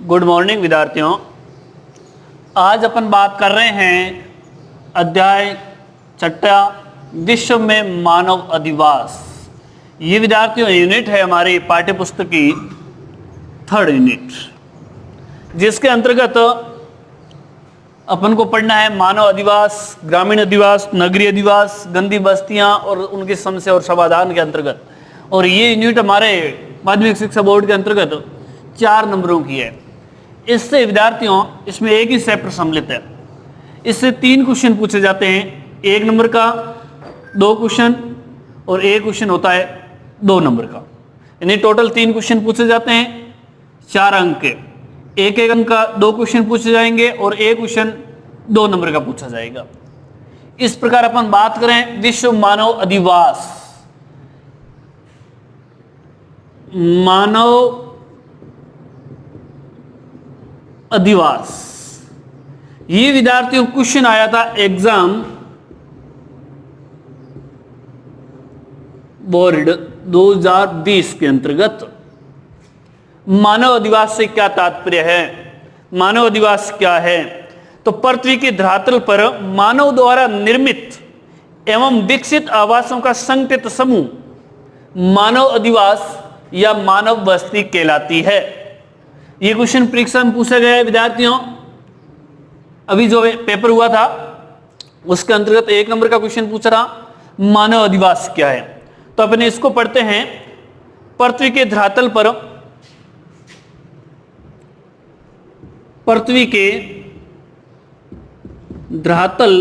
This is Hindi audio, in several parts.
गुड मॉर्निंग विद्यार्थियों। आज अपन बात कर रहे हैं अध्याय छठा विश्व में मानव अधिवास। ये विद्यार्थियों यूनिट है हमारी पाठ्य पुस्तक की थर्ड यूनिट, जिसके अंतर्गत अपन को पढ़ना है मानव अधिवास, ग्रामीण अधिवास, नगरीय अधिवास, गंदी बस्तियां और उनकी समस्या और समाधान के अंतर्गत। और ये यूनिट हमारे माध्यमिक शिक्षा बोर्ड के अंतर्गत 4 नंबरों की है। इससे विद्यार्थियों इसमें एक ही सेट सम्मिलित है। इससे 3 क्वेश्चन पूछे जाते हैं, 1 नंबर का 2 क्वेश्चन और 1 क्वेश्चन होता है 2 नंबर का। यानी टोटल 3 क्वेश्चन पूछे जाते हैं 4 अंक के। 1-1 अंक का 2 क्वेश्चन पूछे जाएंगे और 1 क्वेश्चन 2 नंबर का पूछा जाएगा। इस प्रकार अपन बात करें विश्व मानव अधिवास, मानव अधिवास, ये विद्यार्थियों क्वेश्चन आया था एग्जाम बोर्ड 2020 के अंतर्गत। मानव अधिवास से क्या तात्पर्य है, मानव अधिवास क्या है? तो पृथ्वी की धरातल पर मानव द्वारा निर्मित एवं विकसित आवासों का संगठित समूह मानव अधिवास या मानव बस्ती कहलाती है। ये क्वेश्चन परीक्षा में पूछा गया है विद्यार्थियों। अभी जो पेपर हुआ था उसके अंतर्गत 1 नंबर का क्वेश्चन पूछा था मानव अधिवास क्या है। तो अपने इसको पढ़ते हैं। पृथ्वी के धरातल पर, पृथ्वी के धरातल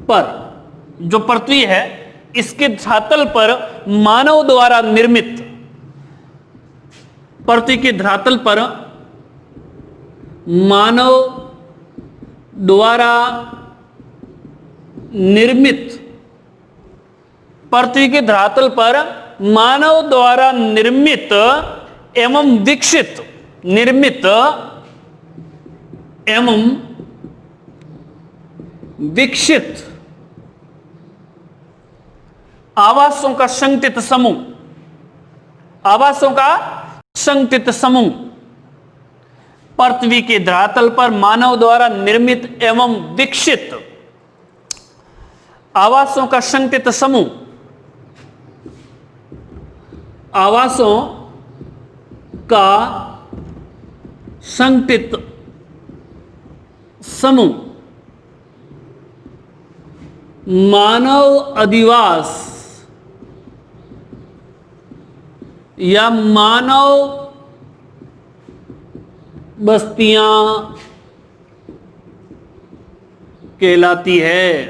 पर, जो पृथ्वी है इसके धरातल पर मानव द्वारा निर्मित, पृथ्वी के धरातल पर मानव द्वारा निर्मित, पृथ्वी के धरातल पर मानव द्वारा निर्मित एवं विकसित, निर्मित एवं विकसित आवासों का संगठित समूह, आवासों का संगठित समूह, पृथ्वी के धरातल पर मानव द्वारा निर्मित एवं विकसित आवासों का संगठित समूह, आवासों का संगठित समूह मानव अधिवास या मानव बस्तियां कहलाती है।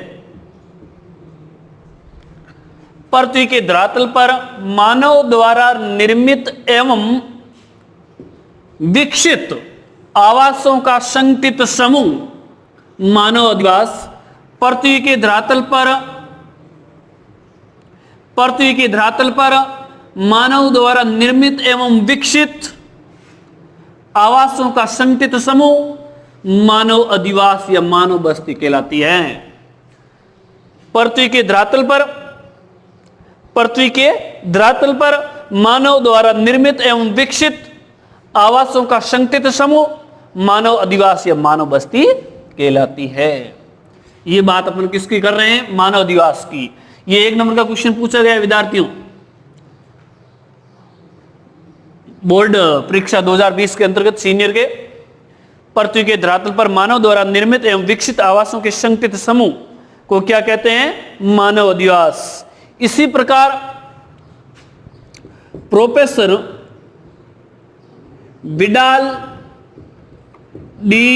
पृथ्वी के धरातल पर मानव द्वारा निर्मित एवं विकसित आवासों का संगठित समूह मानव अधिवास। पृथ्वी के धरातल पर, पृथ्वी के धरातल पर मानव द्वारा निर्मित एवं विकसित आवासों का संगठित समूह मानव अधिवास या मानव बस्ती कहलाती है। पृथ्वी के धरातल पर, पृथ्वी के धरातल पर मानव द्वारा निर्मित एवं विकसित आवासों का संगठित समूह मानव अधिवास या मानव बस्ती कहलाती है। ये बात अपन किसकी कर रहे हैं? मानव अधिवास की। ये 1 नंबर का क्वेश्चन पूछा गया है विद्यार्थियों बोर्ड परीक्षा 2020 के अंतर्गत सीनियर के। पृथ्वी के धरातल पर मानव द्वारा निर्मित एवं विकसित आवासों के संगठित समूह को क्या कहते हैं? मानव अधिवास। इसी प्रकार प्रोफेसर विडाल डी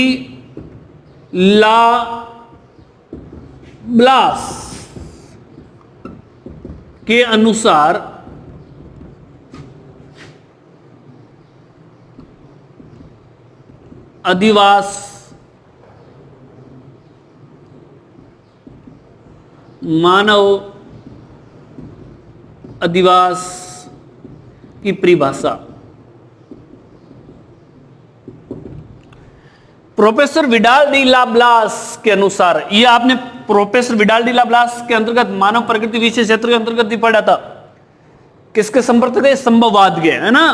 ला ब्लास के अनुसार अधिवास मानव अधिवास की परिभाषा। प्रोफेसर विडाल डी ला ब्लास के अनुसार, ये आपने प्रोफेसर विडाल डी ला ब्लास के अंतर्गत मानव प्रकृति विशेष क्षेत्र के अंतर्गत ही पढ़ा था। किसके संपर्क है? संभववाद के, है ना।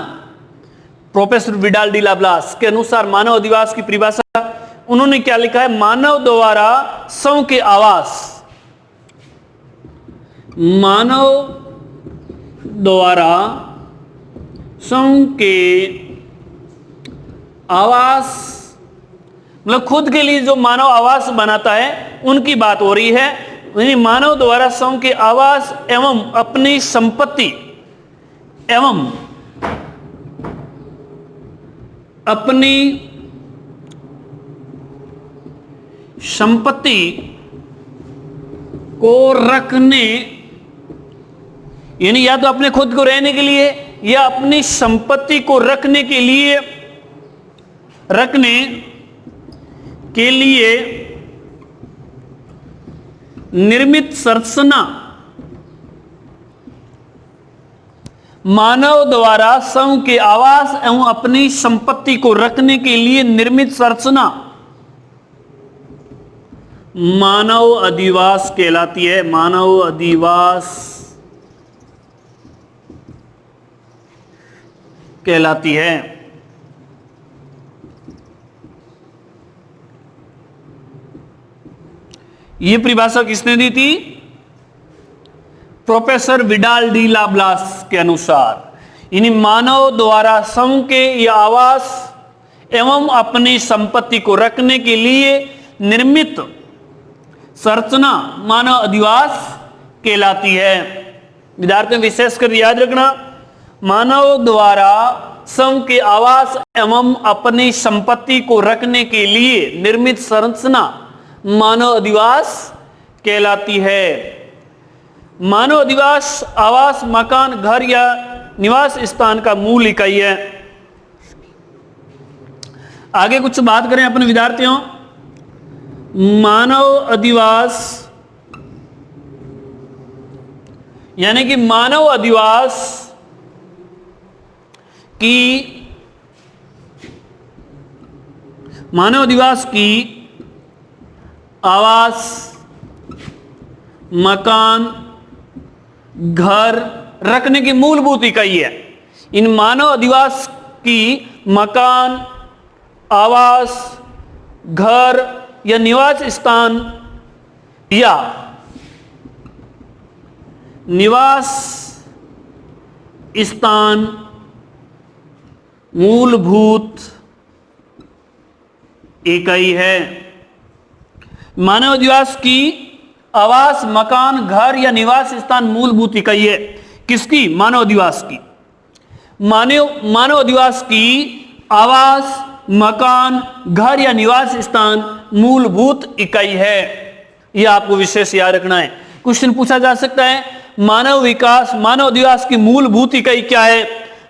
प्रोफेसर विडाल डी लाप्लास के अनुसार मानव अधिवास की परिभाषा उन्होंने क्या लिखा है? मानव द्वारा स्व के आवास, मानव द्वारा स्व के आवास, मतलब खुद के लिए जो मानव आवास बनाता है उनकी बात हो रही है। यानी मानव द्वारा स्व के आवास एवं अपनी संपत्ति एवं अपनी संपत्ति को रखने, यानी या तो अपने खुद को रहने के लिए या अपनी संपत्ति को रखने के लिए निर्मित संरचना, मानव द्वारा स्व के आवास एवं अपनी संपत्ति को रखने के लिए निर्मित संरचना मानव अधिवास कहलाती है। मानव अधिवास कहलाती है। यह परिभाषा किसने दी थी? प्रोफेसर विडाल डी लाप्लास के अनुसार। यानी मानव द्वारा स्व के या आवास एवं अपनी संपत्ति को रखने के लिए निर्मित संरचना मानव अधिवास कहलाती है। विद्यार्थियों विशेषकर याद रखना, मानव द्वारा स्व के आवास एवं अपनी संपत्ति को रखने के लिए निर्मित संरचना मानव अधिवास कहलाती है। मानव अधिवास आवास, मकान, घर या निवास स्थान का मूल इकाई है। आगे कुछ बात करें अपने विद्यार्थियों, मानव अधिवास यानी कि मानव अधिवास की आवास, मकान, घर रखने की मूलभूत इकाई है। इन मानव अधिवास की मकान, आवास, घर या निवास स्थान या निवास स्थान मूलभूत इकाई है। मानव अधिवास की आवास, मकान, घर या निवास स्थान मूलभूत इकाई है। किसकी? मानव अधिवास की। मानव अधिवास की आवास, मकान, घर या निवास स्थान मूलभूत इकाई है। यह आपको विशेष याद रखना है। क्वेश्चन पूछा जा सकता है, मानव विकास, मानव अधिवास की मूलभूत इकाई क्या है?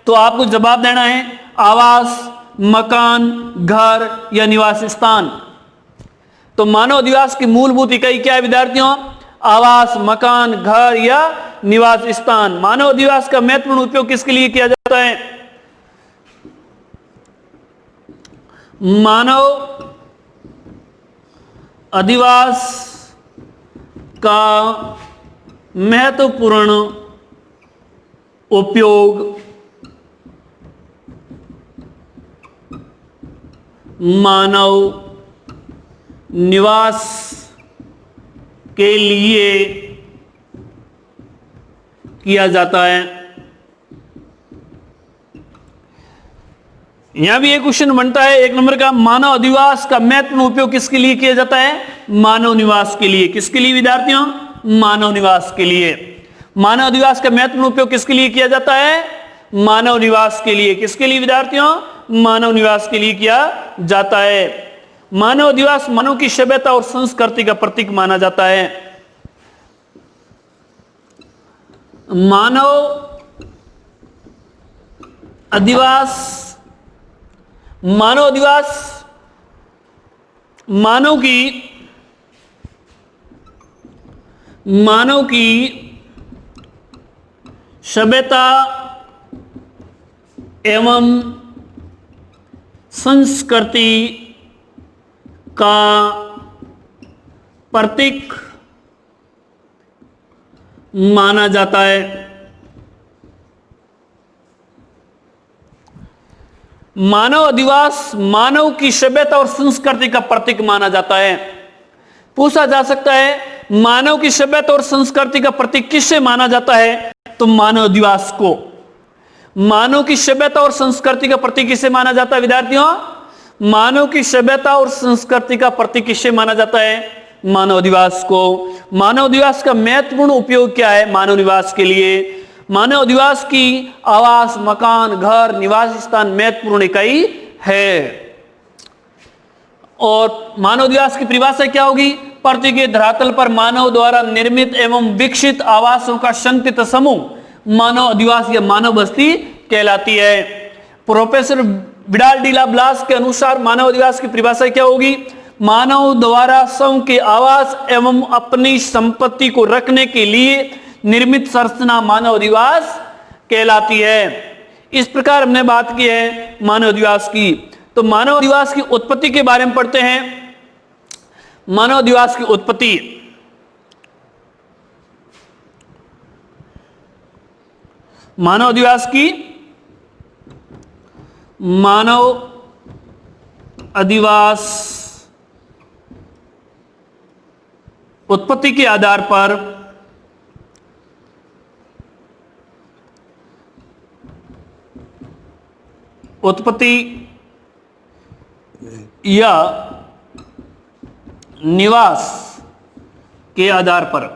तो आपको जवाब देना है आवास, मकान, घर या निवास स्थान। तो मानव अधिवास की मूलभूत इकाई क्या है विद्यार्थियों? आवास, मकान, घर या निवास स्थान। मानव अधिवास का महत्वपूर्ण उपयोग किसके लिए किया जाता है? मानव अधिवास का महत्वपूर्ण उपयोग मानव निवास के लिए किया जाता है। यहां भी एक क्वेश्चन बनता है 1 नंबर का, मानव अधिवास का महत्वपूर्ण उपयोग किसके लिए किया जाता है? मानव निवास के लिए। किसके लिए विद्यार्थियों? मानव निवास के लिए। मानव अधिवास का महत्वपूर्ण उपयोग किसके लिए किया जाता है? मानव निवास के लिए। किसके लिए विद्यार्थियों? मानव निवास के लिए किया जाता है। मानव अधिवास मानव की सभ्यता और संस्कृति का प्रतीक माना जाता है। मानव अधिवास मानव की सभ्यता एवं संस्कृति का प्रतीक माना जाता है। मानव अधिवास मानव की सभ्यता और संस्कृति का प्रतीक माना जाता है। पूछा जा सकता है मानव की सभ्यता और संस्कृति का प्रतीक किससे माना जाता है? तो मानव अधिवास को। मानव की सभ्यता और संस्कृति का प्रतीक किससे माना जाता है विद्यार्थियों? मानव की सभ्यता और संस्कृति का प्रतीक किससे माना जाता है? मानव अधिवास को। मानव अधिवास का महत्वपूर्ण उपयोग क्या है मानव निवास के लिए? मानव अधिवास की आवास, मकान, घर, निवास स्थान महत्वपूर्ण इकाई है। और मानव अधिवास की परिभाषा क्या होगी? पृथ्वी के धरातल पर मानव द्वारा निर्मित एवं विकसित आवासों का संगठित समूह मानव अधिवास या मानव बस्ती कहलाती है। प्रोफेसर विडाल डी ला ब्लास के अनुसार मानव अधिवास की परिभाषा क्या होगी? मानव द्वारा स्वयं के आवास एवं अपनी संपत्ति को रखने के लिए निर्मित संरचना मानव अधिवास कहलाती है। इस प्रकार हमने बात की है मानव अधिवास की। तो मानव अधिवास की उत्पत्ति के बारे में पढ़ते हैं। मानव अधिवास की उत्पत्ति। मानव अधिवास की मानव अधिवास उत्पत्ति के आधार पर उत्पत्ति या निवास के आधार पर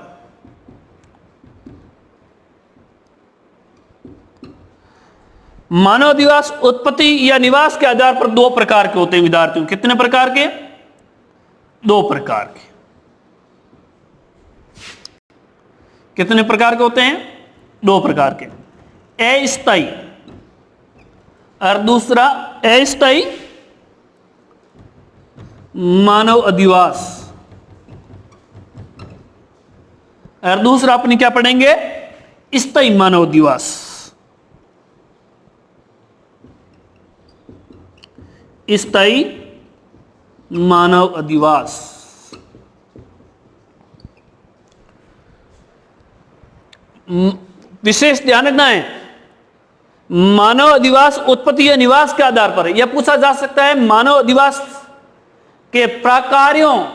मानव अधिवास उत्पत्ति या निवास के आधार पर दो प्रकार के होते हैं विद्यार्थियों। कितने प्रकार के? दो प्रकार के। कितने प्रकार के होते हैं? दो प्रकार के। अस्थायी और दूसरा अस्थायी मानव अधिवास। और दूसरा अपनी क्या पढ़ेंगे? स्थायी मानव अधिवास। स्थायी मानव अधिवास। विशेष ध्यान रखना है, मानव अधिवास उत्पत्ति या निवास के आधार पर। यह पूछा जा सकता है मानव अधिवास के प्रकारों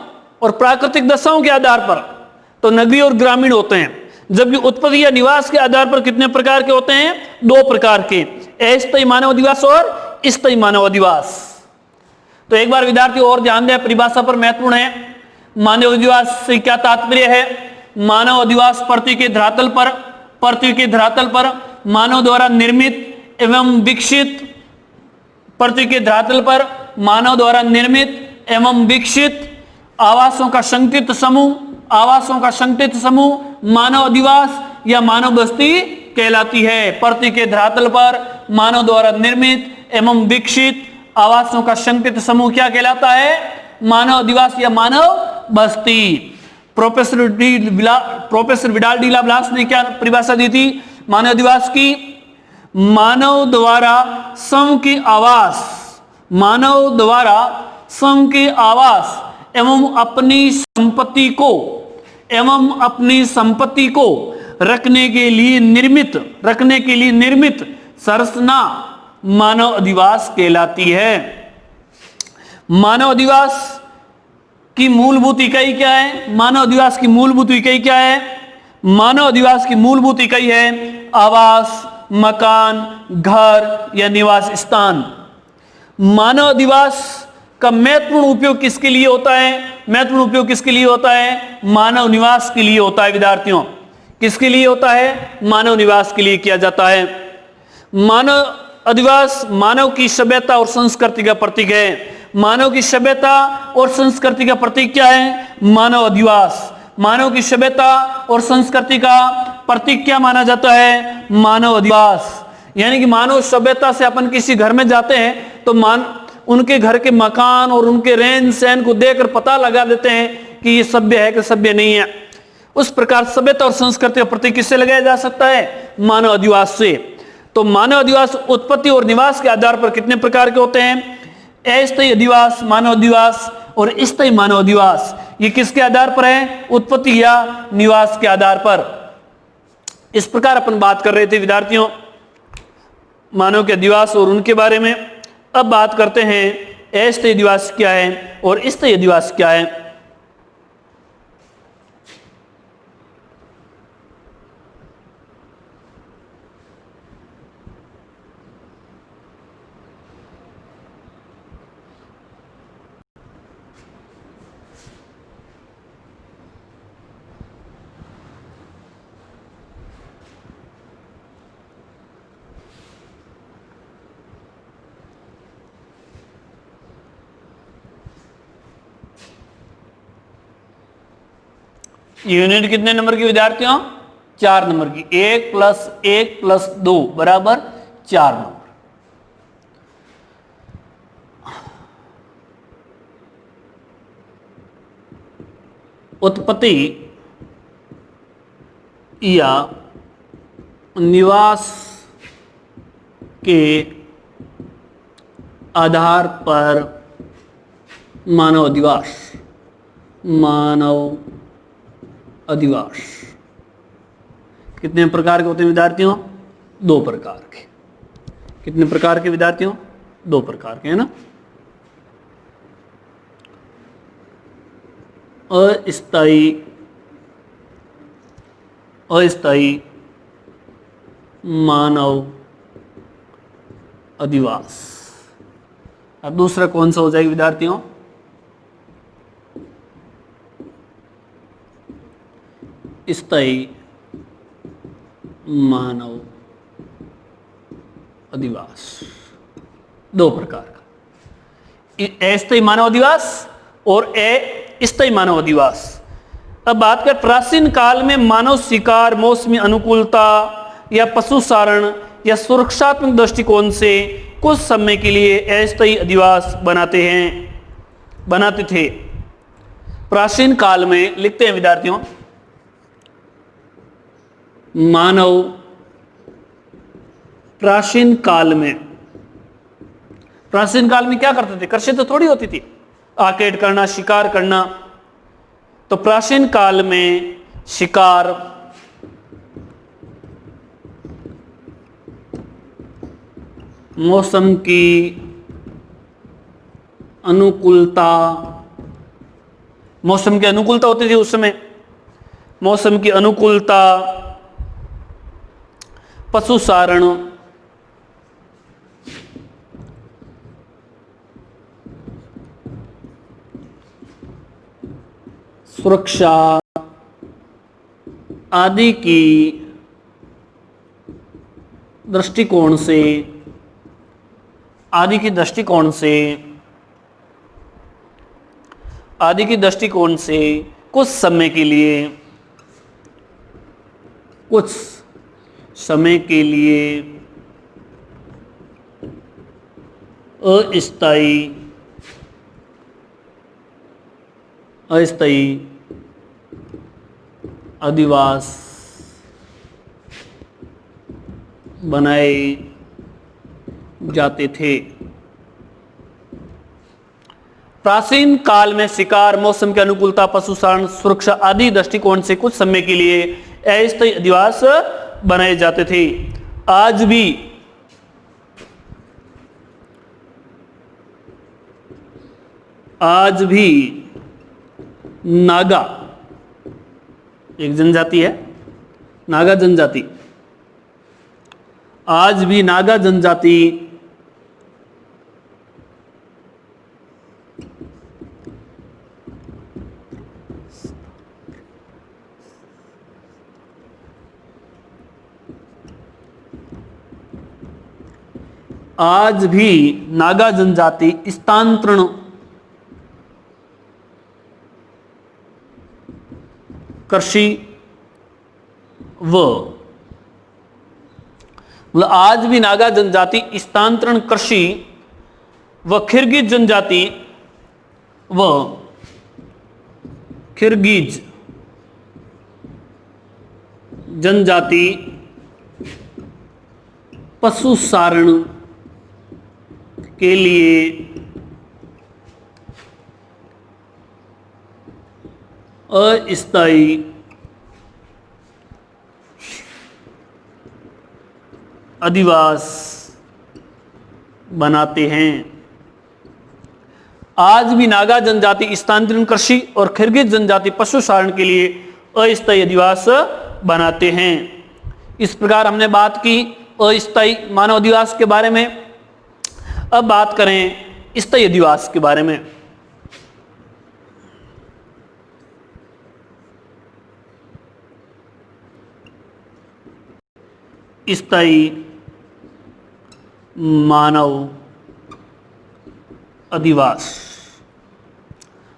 और प्राकृतिक दशाओं के आधार पर तो नगरीय और ग्रामीण होते हैं, जबकि उत्पत्ति या निवास के आधार पर कितने प्रकार के होते हैं? दो प्रकार के, अस्थायी मानव अधिवास और स्थायी मानव अधिवास। तो एक बार विद्यार्थी और ध्यान दें, परिभाषा पर महत्वपूर्ण है। मानव अधिवास से क्या तात्पर्य है? मानव अधिवास पृथ्वी के धरातल पर मानव द्वारा निर्मित एवं विकसित पृथ्वी के धरातल पर मानव द्वारा निर्मित एवं विकसित आवासों का संगठित समूह मानव अधिवास या मानव बस्ती कहलाती है। पृथ्वी के धरातल पर मानव द्वारा निर्मित एवं विकसित आवासों का संगठित समूह क्या कहलाता है? मानव अधिवास या मानव बस्ती। प्रोफेसर विडाल डी ला ब्लास ने क्या परिभाषा दी थी मानव अधिवास की? मानव द्वारा स्वयं के आवास एवं अपनी संपत्ति को रखने के लिए निर्मित संरचना मानव अधिवास कहलाती है। मानव अधिवास की मूलभूत इकाई क्या है? मानव अधिवास की मूलभूत इकाई क्या है? मानव अधिवास की मूलभूत इकाई है आवास, मकान, घर या निवास स्थान। मानव अधिवास का महत्वपूर्ण उपयोग किसके लिए होता है? मानव निवास के लिए होता है विद्यार्थियों। किसके लिए होता है? मानव निवास के लिए किया जाता है। मानव अधिवास मानव की सभ्यता और संस्कृति का प्रतीक है। मानव की सभ्यता और संस्कृति का प्रतीक क्या है? मानव अधिवास। मानव की सभ्यता और संस्कृति का प्रतीक क्या माना जाता है? मानव अधिवास। यानी कि मानव सभ्यता से अपन किसी घर में जाते हैं तो उनके घर के मकान और उनके रहन सहन को देखकर पता लगा देते हैं कि ये सभ्य है कि सभ्य नहीं है। उस प्रकार सभ्यता और संस्कृति का प्रतीक किससे लगाया जा सकता है? मानव अधिवास से। तो मानव अधिवास उत्पत्ति और निवास के आधार पर कितने प्रकार के होते हैं? अस्थायी अधिवास मानव अधिवास और स्थायी मानव अधिवास। ये किसके आधार पर है? उत्पत्ति या निवास के आधार पर। इस प्रकार अपन बात कर रहे थे विद्यार्थियों मानव के अधिवास और उनके बारे में। अब बात करते हैं अस्थायी अधिवास क्या है और स्थायी अधिवास क्या है। यूनिट कितने नंबर की विद्यार्थियों? 4 नंबर की। 1 + 1 + 2 बराबर 4 नंबर। उत्पत्ति या निवास के आधार पर मानव अधिवास कितने प्रकार के होते हैं विद्यार्थियों? 2 प्रकार के। कितने प्रकार के विद्यार्थियों? 2 प्रकार के, है ना। अस्थायी मानव अधिवास। अब दूसरा कौन सा हो जाएगा विद्यार्थियों? स्थायी मानव अधिवास। 2 प्रकार का, अस्थायी मानव अधिवास और स्थायी मानव अधिवास। अब बात कर, प्राचीन काल में मानव शिकार, मौसमी अनुकूलता या पशुचारण या सुरक्षात्मक दृष्टिकोण से कुछ समय के लिए अस्थायी अधिवास बनाते थे। प्राचीन काल में, लिखते हैं विद्यार्थियों, मानव प्राचीन काल में क्या करते थे? कृषि तो थोड़ी होती थी, आकेट करना, शिकार करना। तो प्राचीन काल में शिकार, मौसम की अनुकूलता होती थी उस समय। मौसम की अनुकूलता, पशुचारण, सुरक्षा आदि की दृष्टिकोण से कुछ समय के लिए अस्थायी अधिवास बनाए जाते थे। प्राचीन काल में शिकार, मौसम की अनुकूलता, पशुचारण, सुरक्षा आदि दृष्टिकोण से कुछ समय के लिए अस्थायी अधिवास बनाए जाते थे। आज भी नागा एक जनजाति है, नागा जनजाति। आज भी नागा जनजाति स्थानांतरण कृषि आज भी नागा जनजाति स्थानांतरण कृषि व किर्गिज जनजाति पशुचारण के लिए अस्थायी अधिवास बनाते हैं। आज भी नागा जनजाति स्थानांतरण कृषि और किर्गिज जनजाति पशुचारण के लिए अस्थायी अधिवास बनाते हैं। इस प्रकार हमने बात की अस्थायी मानव अधिवास के बारे में। अब बात करें स्थायी अधिवास के बारे में। स्थायी मानव अधिवास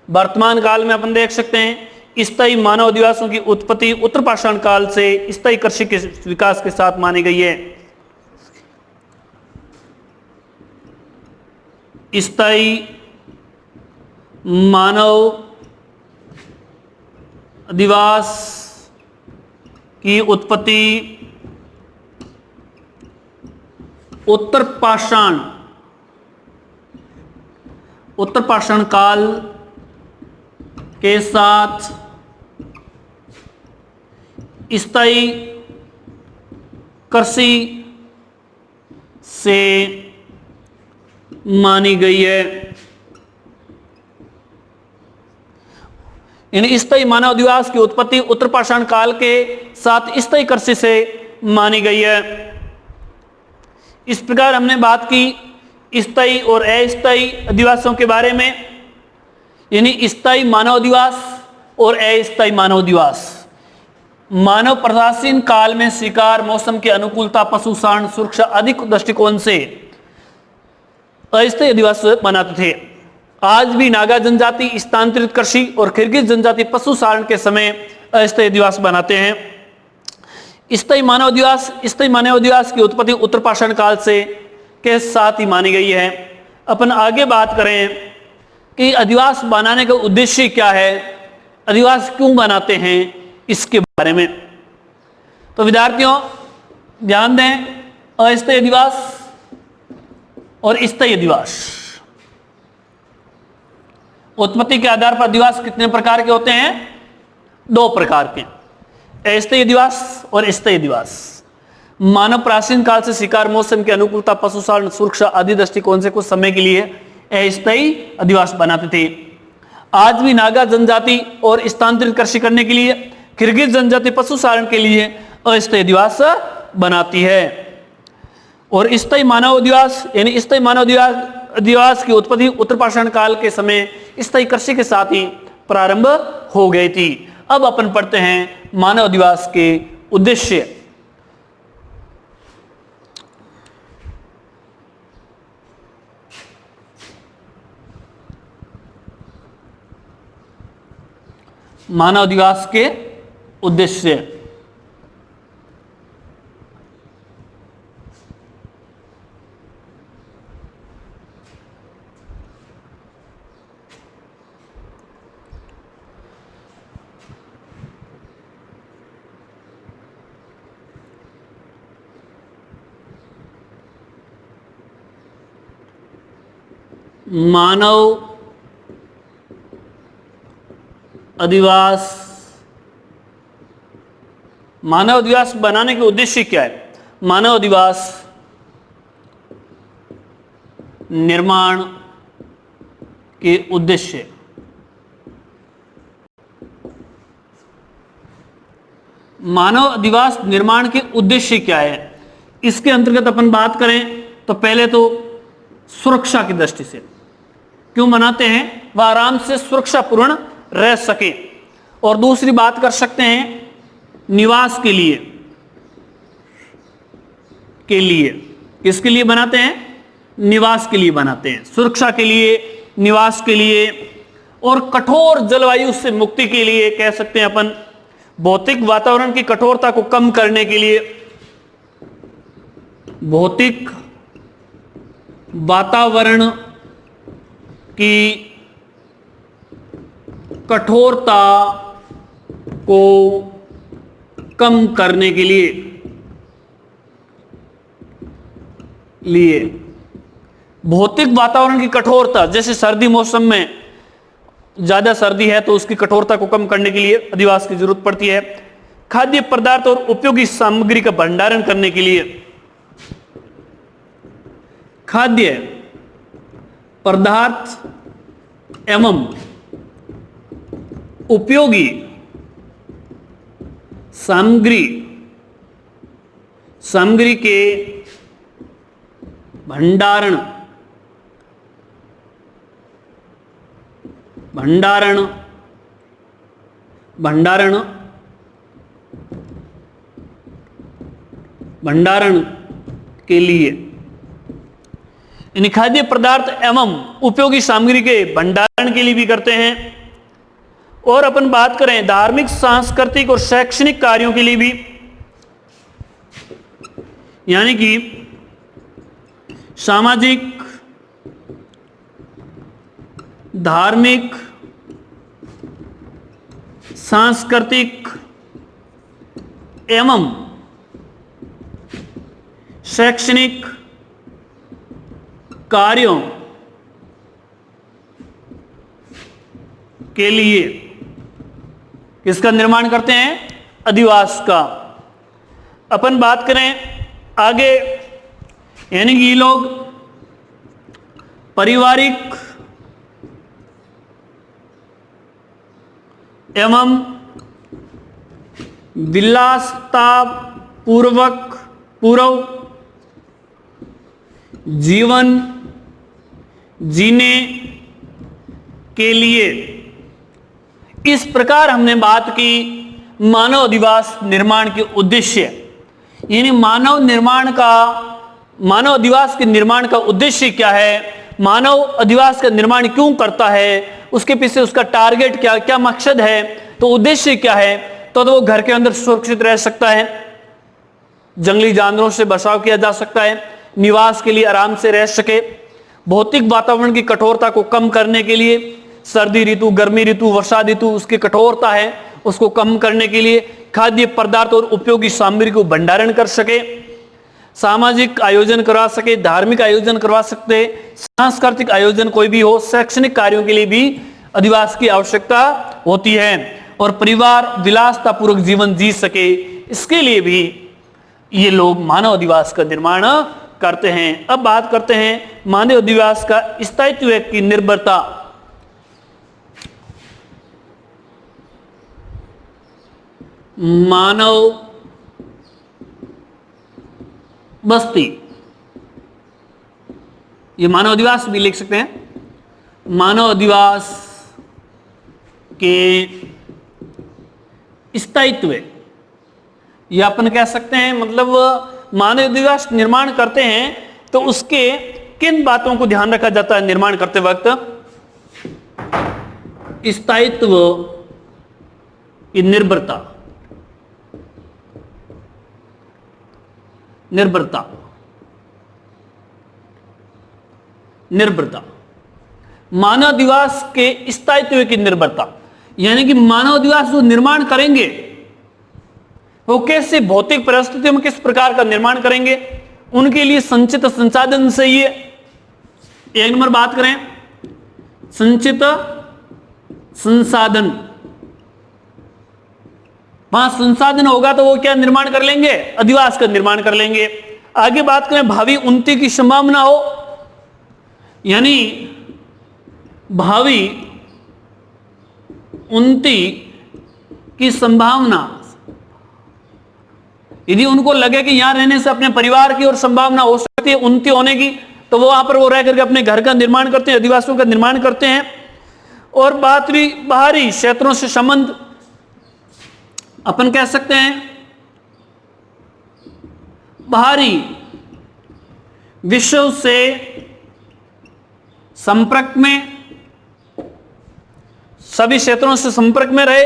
वर्तमान काल में अपन देख सकते हैं स्थायी मानव अधिवासों की उत्पत्ति उत्तर पाषाण काल से स्थायी कृषि के विकास के साथ मानी गई है। स्थायी मानव अधिवास की उत्पत्ति उत्तर पाषाण काल के साथ स्थायी कृषि से मानी गई है। इन स्थायी मानव अधिवास की उत्पत्ति उत्तर पाषाण काल के साथ स्थायी कृषि से मानी गई है। इस प्रकार हमने बात की स्थायी और अस्थायी अधिवासों के बारे में, यानी स्थायी मानव अधिवास और अस्थायी मानव अधिवास। मानव प्राचीन काल में शिकार, मौसम की अनुकूलता, पशुचारण, सुरक्षा आदि दृष्टिकोण से अस्थायी अधिवास बनाते थे। आज भी नागा जनजाति स्थानांतरित कृषि और किर्गिज जनजाति पशुचारण के समय अस्थायी अधिवास बनाते हैं। स्थायी मानव अधिवास की उत्पत्ति उत्तर पाषाण काल से के साथ ही मानी गई है। अपन आगे बात करें कि अधिवास बनाने का उद्देश्य क्या है, अधिवास क्यों बनाते हैं, इसके बारे में। तो विद्यार्थियों ध्यान दें, अस्थायी अधिवास और स्थायी अधिवास। उत्पत्ति के आधार पर अधिवास कितने प्रकार के होते हैं? 2 प्रकार के, अस्थायी अधिवास और स्थायी अधिवास। मानव प्राचीन काल से शिकार, मौसम की अनुकूलता, पशुचारण, सुरक्षा आदि दृष्टिकोण से कुछ समय के लिए अस्थायी अधिवास बनाते थे। आज भी नागा जनजाति और स्थानांतरित कृषि करने के लिए, किर्गिज जनजाति पशुचारण के लिए अस्थायी अधिवास बनाती है। और स्थायी मानव अधिवास यानी स्थायी मानव अधिवास की उत्पत्ति उत्तर पाषाण काल के समय स्थायी कृषि के साथ ही प्रारंभ हो गई थी। अब अपन पढ़ते हैं मानव अधिवास के उद्देश्य। मानव अधिवास के उद्देश्य। मानव अधिवास बनाने के उद्देश्य क्या है? मानव अधिवास निर्माण के उद्देश्य। मानव अधिवास निर्माण के उद्देश्य क्या है, इसके अंतर्गत अपन बात करें तो पहले तो सुरक्षा की दृष्टि से क्यों बनाते हैं, वह आराम से सुरक्षापूर्ण रह सके। और दूसरी बात कर सकते हैं निवास के लिए किसके लिए बनाते हैं? निवास के लिए बनाते हैं, सुरक्षा के लिए, निवास के लिए और कठोर जलवायु से मुक्ति के लिए, कह सकते हैं अपन भौतिक वातावरण की कठोरता को कम करने के लिए, भौतिक वातावरण की कठोरता को कम करने के लिए भौतिक वातावरण की कठोरता, जैसे सर्दी मौसम में ज्यादा सर्दी है तो उसकी कठोरता को कम करने के लिए अधिवास की जरूरत पड़ती है। खाद्य पदार्थ और उपयोगी सामग्री का भंडारण करने के लिए, खाद्य पदार्थ एवं उपयोगी सामग्री के भंडारण के लिए, इन खाद्य पदार्थ एवं उपयोगी सामग्री के भंडारण के लिए भी करते हैं। और अपन बात करें धार्मिक, सांस्कृतिक और शैक्षणिक कार्यों के लिए भी, यानी कि सामाजिक, धार्मिक, सांस्कृतिक एवं शैक्षणिक कार्यों के लिए किसका निर्माण करते हैं? अधिवास का। अपन बात करें आगे, यानी कि ये लोग पारिवारिक एवं विलासता पूर्व जीवन जीने के लिए, इस प्रकार हमने बात की मानव अधिवास निर्माण के उद्देश्य, यानी मानव अधिवास के निर्माण का उद्देश्य क्या है, मानव अधिवास का निर्माण क्यों करता है, उसके पीछे उसका टारगेट क्या मकसद है, तो उद्देश्य क्या है, तो वो घर के अंदर सुरक्षित रह सकता है, जंगली जानवरों से बचाव किया जा सकता है, निवास के लिए आराम से रह सके, भौतिक वातावरण की कठोरता को कम करने के लिए, सर्दी ऋतु, गर्मी ऋतु, वर्षा ऋतु उसकी कठोरता है उसको कम करने के लिए खाद्य पदार्थ और उपयोगी सामग्री को भंडारण कर सके, सामाजिक आयोजन करवा सके, धार्मिक आयोजन करवा सकते, सांस्कृतिक आयोजन कोई भी हो, शैक्षणिक कार्यों के लिए भी अधिवास की आवश्यकता होती है, और परिवार विलासतापूर्वक जीवन जी सके, इसके लिए भी ये लोग मानव अधिवास का निर्माण करते हैं। अब बात करते हैं मानव अधिवास का स्थायित्व की निर्भरता। मानव बस्ती, ये मानव अधिवास भी लिख सकते हैं, मानव अधिवास के स्थायित्व, ये अपन कह सकते हैं, मतलब मानव अधिवास निर्माण करते हैं तो उसके किन बातों को ध्यान रखा जाता है निर्माण करते वक्त? स्थायित्व की निर्भरता, मानव अधिवास के स्थायित्व की निर्भरता, यानी कि मानव अधिवास जो निर्माण करेंगे वो कैसे भौतिक परिस्थितियों में किस प्रकार का निर्माण करेंगे, उनके लिए संचित संसाधन चाहिए। एक नंबर बात करें संचित संसाधन, वहां संसाधन होगा तो वो क्या निर्माण कर लेंगे? अधिवास का निर्माण कर लेंगे। आगे बात करें भावी उन्नति की संभावना हो, यानी भावी उन्नति की संभावना, यदि उनको लगे कि यहां रहने से अपने परिवार की और संभावना हो सकती है उन्नति होने की, तो वो वहां पर वो रह करके अपने घर का निर्माण करते हैं, अधिवासियों का निर्माण करते हैं। और बात भी बाहरी क्षेत्रों से संबंध, अपन कह सकते हैं बाहरी विश्व से संपर्क में, सभी क्षेत्रों से संपर्क में रहे,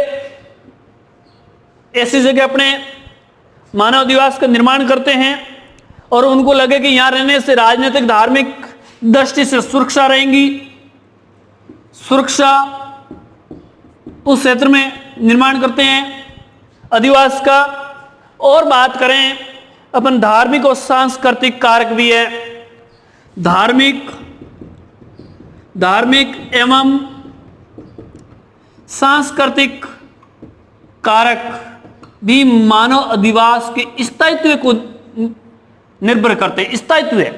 ऐसी जगह अपने मानव अधिवास का निर्माण करते हैं, और उनको लगे कि यहां रहने से राजनीतिक धार्मिक दृष्टि से सुरक्षा रहेंगी, सुरक्षा उस क्षेत्र में निर्माण करते हैं अधिवास का। और बात करें अपन धार्मिक और सांस्कृतिक कारक भी है, धार्मिक एवं सांस्कृतिक कारक भी मानव अधिवास के स्थायित्व को निर्भर करते हैं। स्थायित्व है,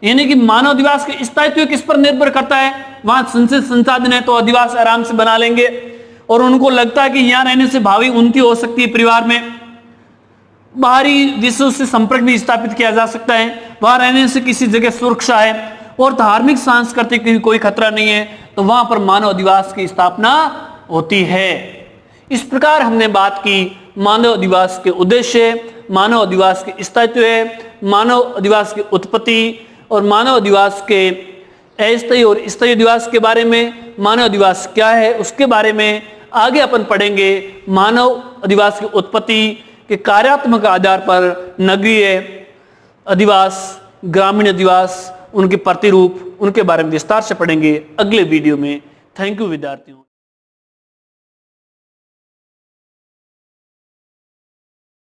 यानी कि मानव अधिवास के स्थायित्व किस पर निर्भर करता है? वहां संचित संसाधन है तो अधिवास आराम से बना लेंगे, और उनको लगता है कि यहां रहने से भावी उन्नति हो सकती है, परिवार में बाहरी विश्व से संपर्क भी स्थापित किया जा सकता है, वहां रहने से किसी जगह सुरक्षा है और धार्मिक सांस्कृतिक कोई खतरा नहीं है, तो वहां पर मानव अधिवास की स्थापना होती है। इस प्रकार हमने बात की मानव अधिवास के उद्देश्य, मानव अधिवास के स्थायित्व, मानव अधिवास की उत्पत्ति और मानव अधिवास के अस्थायी और स्थायी अधिवास के बारे में, मानव अधिवास क्या है उसके बारे में आगे अपन पढ़ेंगे। मानव अधिवास की उत्पत्ति के कार्यात्मक आधार पर नगरीय अधिवास, ग्रामीण अधिवास, उनके प्रतिरूप, उनके बारे में विस्तार से पढ़ेंगे अगले वीडियो में। थैंक यू विद्यार्थियों।